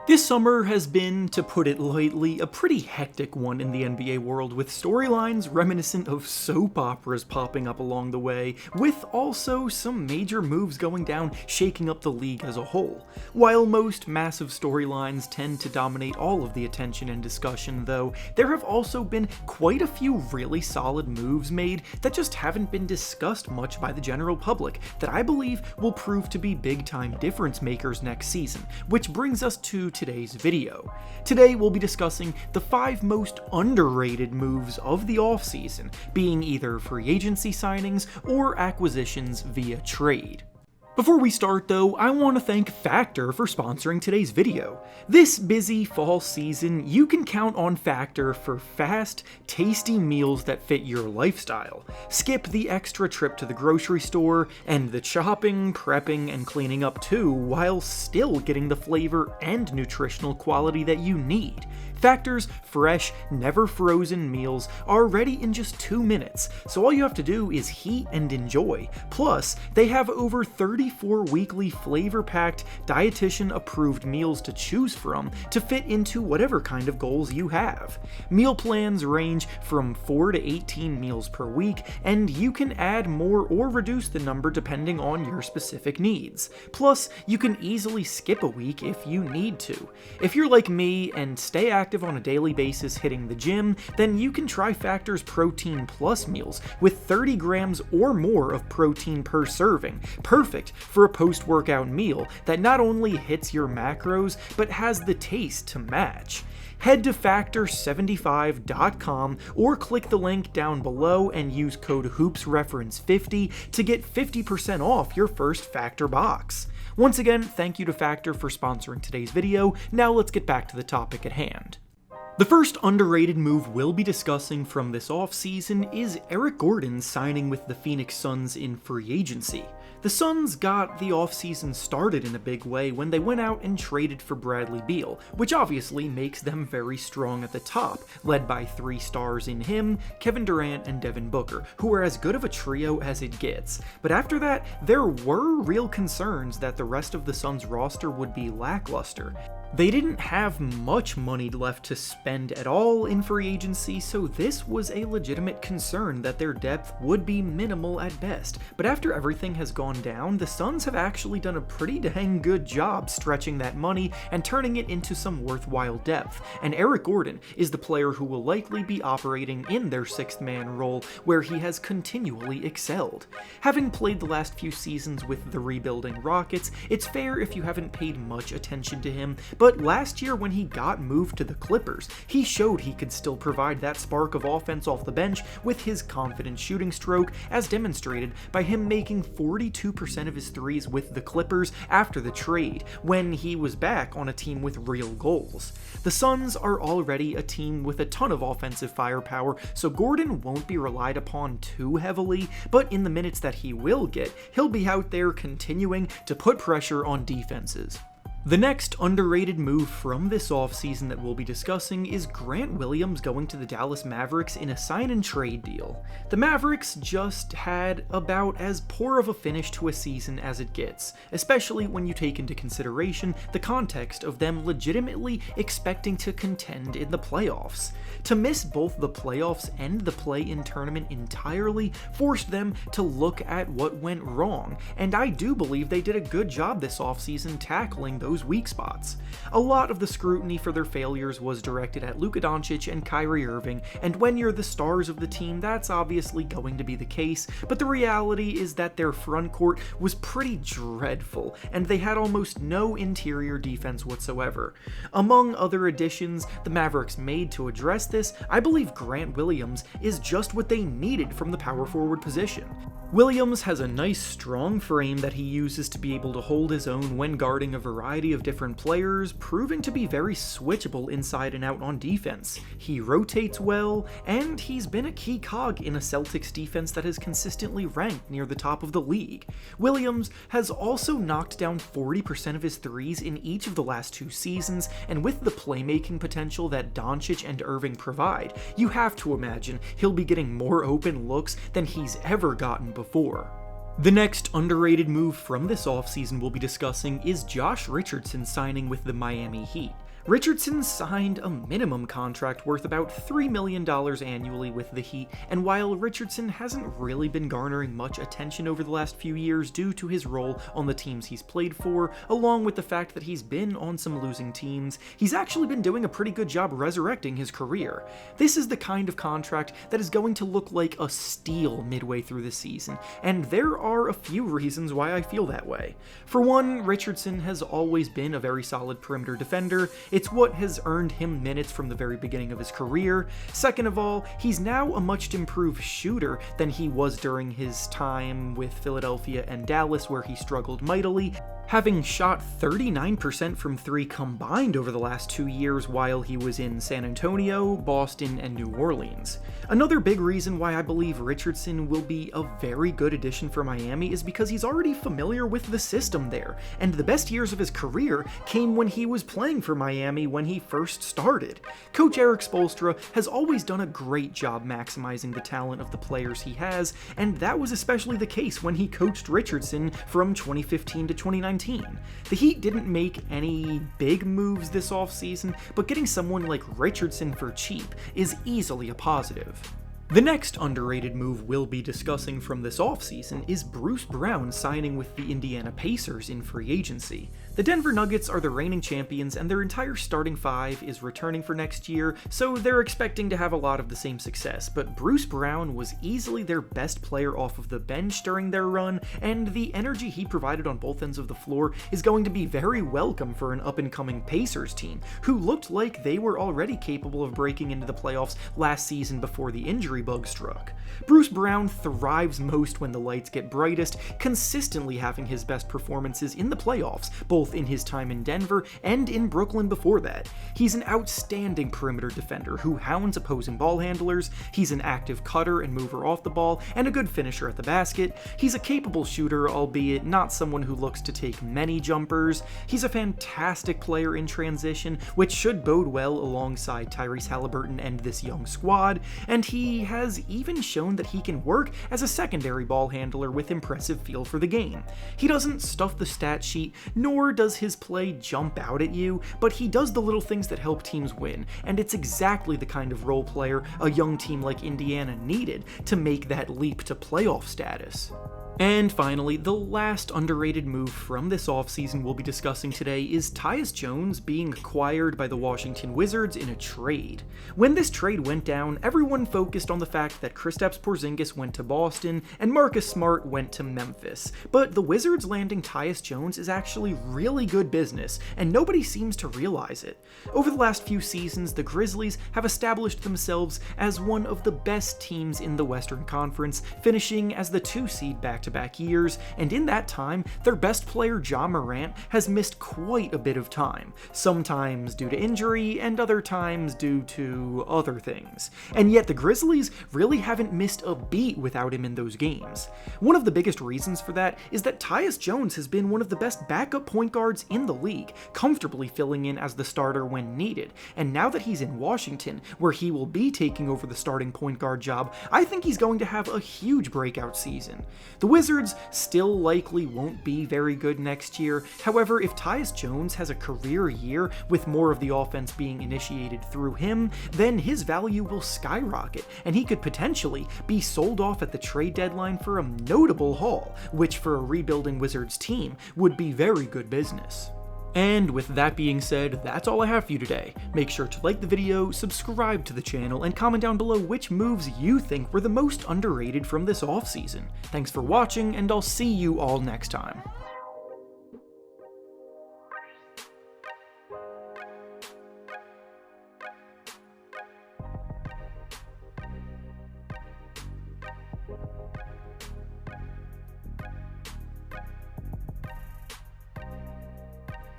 This summer has been, to put it lightly, a pretty hectic one in the NBA world, with storylines reminiscent of soap operas popping up along the way, with also some major moves going down, shaking up the league as a whole. While most massive storylines tend to dominate all of the attention and discussion, though, there have also been quite a few really solid moves made that just haven't been discussed much by the general public that I believe will prove to be big-time difference makers next season, which brings us to today's video. Today we'll be discussing the 5 most underrated moves of the offseason, being either free agency signings or acquisitions via trade. Before we start though, I want to thank Factor for sponsoring today's video. This busy fall season, you can count on Factor for fast, tasty meals that fit your lifestyle. Skip the extra trip to the grocery store and the chopping, prepping, and cleaning up too, while still getting the flavor and nutritional quality that you need. Factor's fresh, never frozen meals are ready in just 2 minutes, so all you have to do is heat and enjoy. Plus, they have over 34 weekly flavor-packed, dietitian-approved meals to choose from to fit into whatever kind of goals you have. Meal plans range from 4 to 18 meals per week, and you can add more or reduce the number depending on your specific needs. Plus, you can easily skip a week if you need to. If you're like me and stay active on a daily basis hitting the gym, then you can try Factor's Protein Plus meals with 30 grams or more of protein per serving, perfect for a post-workout meal that not only hits your macros, but has the taste to match. Head to factor75.com or click the link down below and use code hoopsreference50 to get 50% off your first Factor box. Once again, thank you to Factor for sponsoring today's video. Now let's get back to the topic at hand. The first underrated move we'll be discussing from this offseason is Eric Gordon signing with the Phoenix Suns in free agency. The Suns got the offseason started in a big way when they went out and traded for Bradley Beal, which obviously makes them very strong at the top, led by 3 stars in him, Kevin Durant, and Devin Booker, who are as good of a trio as it gets. But after that, there were real concerns that the rest of the Suns roster would be lackluster. They didn't have much money left to spend at all in free agency, so this was a legitimate concern that their depth would be minimal at best. But after everything has gone down, the Suns have actually done a pretty dang good job stretching that money and turning it into some worthwhile depth, and Eric Gordon is the player who will likely be operating in their 6th man role, where he has continually excelled. Having played the last few seasons with the rebuilding Rockets, it's fair if you haven't paid much attention to him, but last year when he got moved to the Clippers, he showed he could still provide that spark of offense off the bench with his confident shooting stroke, as demonstrated by him making 42% of his threes with the Clippers after the trade, when he was back on a team with real goals. The Suns are already a team with a ton of offensive firepower, so Gordon won't be relied upon too heavily, but in the minutes that he will get, he'll be out there continuing to put pressure on defenses. The next underrated move from this offseason that we'll be discussing is Grant Williams going to the Dallas Mavericks in a sign-and-trade deal. The Mavericks just had about as poor of a finish to a season as it gets, especially when you take into consideration the context of them legitimately expecting to contend in the playoffs. To miss both the playoffs and the play-in tournament entirely forced them to look at what went wrong, and I do believe they did a good job this offseason tackling those weak spots. A lot of the scrutiny for their failures was directed at Luka Doncic and Kyrie Irving, and when you're the stars of the team, that's obviously going to be the case, but the reality is that their front court was pretty dreadful, and they had almost no interior defense whatsoever. Among other additions the Mavericks made to address this, I believe Grant Williams is just what they needed from the power forward position. Williams has a nice strong frame that he uses to be able to hold his own when guarding a variety of different players, proving to be very switchable inside and out on defense. He rotates well, and he's been a key cog in a Celtics defense that has consistently ranked near the top of the league. Williams has also knocked down 40% of his threes in each of the last 2 seasons, and with the playmaking potential that Doncic and Irving provide, you have to imagine he'll be getting more open looks than he's ever gotten before. The next underrated move from this offseason we'll be discussing is Josh Richardson signing with the Miami Heat. Richardson signed a minimum contract worth about $3 million annually with the Heat, and while Richardson hasn't really been garnering much attention over the last few years due to his role on the teams he's played for, along with the fact that he's been on some losing teams, he's actually been doing a pretty good job resurrecting his career. This is the kind of contract that is going to look like a steal midway through the season, and there are a few reasons why I feel that way. For one, Richardson has always been a very solid perimeter defender. It's what has earned him minutes from the very beginning of his career. Second of all, he's now a much improved shooter than he was during his time with Philadelphia and Dallas, where he struggled mightily, having shot 39% from 3 combined over the last 2 years while he was in San Antonio, Boston, and New Orleans. Another big reason why I believe Richardson will be a very good addition for Miami is because he's already familiar with the system there, and the best years of his career came when he was playing for Miami when he first started. Coach Erik Spoelstra has always done a great job maximizing the talent of the players he has, and that was especially the case when he coached Richardson from 2015 to 2019. The Heat didn't make any big moves this offseason, but getting someone like Richardson for cheap is easily a positive. The next underrated move we'll be discussing from this offseason is Bruce Brown signing with the Indiana Pacers in free agency. The Denver Nuggets are the reigning champions, and their entire starting five is returning for next year, so they're expecting to have a lot of the same success, but Bruce Brown was easily their best player off of the bench during their run, and the energy he provided on both ends of the floor is going to be very welcome for an up-and-coming Pacers team, who looked like they were already capable of breaking into the playoffs last season before the injury bug struck. Bruce Brown thrives most when the lights get brightest, consistently having his best performances in the playoffs, both in his time in Denver and in Brooklyn before that. He's an outstanding perimeter defender who hounds opposing ball handlers, he's an active cutter and mover off the ball, and a good finisher at the basket. He's a capable shooter, albeit not someone who looks to take many jumpers. He's a fantastic player in transition, which should bode well alongside Tyrese Halliburton and this young squad, and he has even shown that he can work as a secondary ball handler with impressive feel for the game. He doesn't stuff the stat sheet, nor does his play jump out at you, but he does the little things that help teams win, and it's exactly the kind of role player a young team like Indiana needed to make that leap to playoff status. And finally, the last underrated move from this offseason we'll be discussing today is Tyus Jones being acquired by the Washington Wizards in a trade. When this trade went down, everyone focused on the fact that Kristaps Porzingis went to Boston and Marcus Smart went to Memphis, but the Wizards landing Tyus Jones is actually really good business, and nobody seems to realize it. Over the last few seasons, the Grizzlies have established themselves as one of the best teams in the Western Conference, finishing as the 2 seed back-to-back years, and in that time, their best player Ja Morant has missed quite a bit of time, sometimes due to injury and other times due to other things. And yet the Grizzlies really haven't missed a beat without him in those games. One of the biggest reasons for that is that Tyus Jones has been one of the best backup point guards in the league, comfortably filling in as the starter when needed, and now that he's in Washington, where he will be taking over the starting point guard job, I think he's going to have a huge breakout season. The Wizards still likely won't be very good next year. However, if Tyus Jones has a career year with more of the offense being initiated through him, then his value will skyrocket, and he could potentially be sold off at the trade deadline for a notable haul, which for a rebuilding Wizards team would be very good business. And with that being said, that's all I have for you today. Make sure to like the video, subscribe to the channel, and comment down below which moves you think were the most underrated from this offseason. Thanks for watching, and I'll see you all next time.